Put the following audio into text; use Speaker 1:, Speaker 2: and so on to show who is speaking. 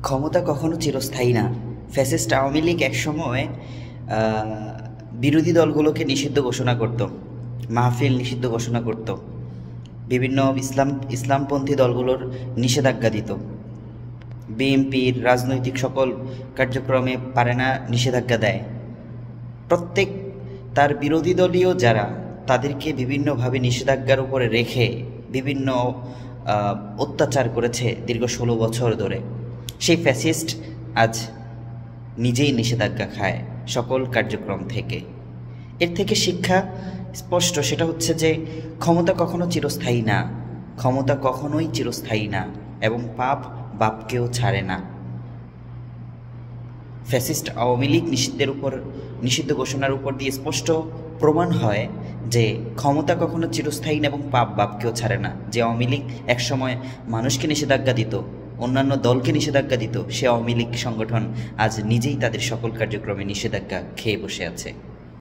Speaker 1: ক্ষমতা কখনো চিরস্থায়ী না। ফ্যাসিস্ট আওয়ামী লীগ একসময় বিরোধী দলগুলোকে নিষিদ্ধ ঘোষণা করত, মাহফিল নিষিদ্ধ ঘোষণা করত, বিভিন্ন ইসলামপন্থী দলগুলোর নিষেধাজ্ঞা দিত, বিএনপির রাজনৈতিক সকল কার্যক্রমে পারে না নিষেধাজ্ঞা দেয়। প্রত্যেক তার বিরোধী দলীয় যারা, তাদেরকে বিভিন্নভাবে নিষেধাজ্ঞার উপরে রেখে বিভিন্ন অত্যাচার করেছে দীর্ঘ 16 বছর ধরে। সেই ফ্যাসিস্ট আজ নিজেই নিষেধাজ্ঞা খায় সকল কার্যক্রম থেকে। এর থেকে শিক্ষা স্পষ্ট, সেটা হচ্ছে যে ক্ষমতা কখনো চিরস্থায়ী না, ক্ষমতা কখনোই চিরস্থায়ী না, এবং পাপ বাপকেও ছাড়ে না। ফ্যাসিস্ট আওয়ামী লীগ নিষিদ্ধ ঘোষণার উপর দিয়ে স্পষ্ট প্রমাণ হয় যে ক্ষমতা কখনো চিরস্থায়ী না এবং পাপ বাপকেও ছাড়ে না। যে আওয়ামী লীগ একসময় মানুষকে নিষেধাজ্ঞা দিত, অন্যান্য দলকে নিষেধাজ্ঞা দিত, সে আওয়ামী লীগ সংগঠন আজ নিজেই তাদের সকল কার্যক্রমে নিষেধাজ্ঞা খেয়ে বসে আছে।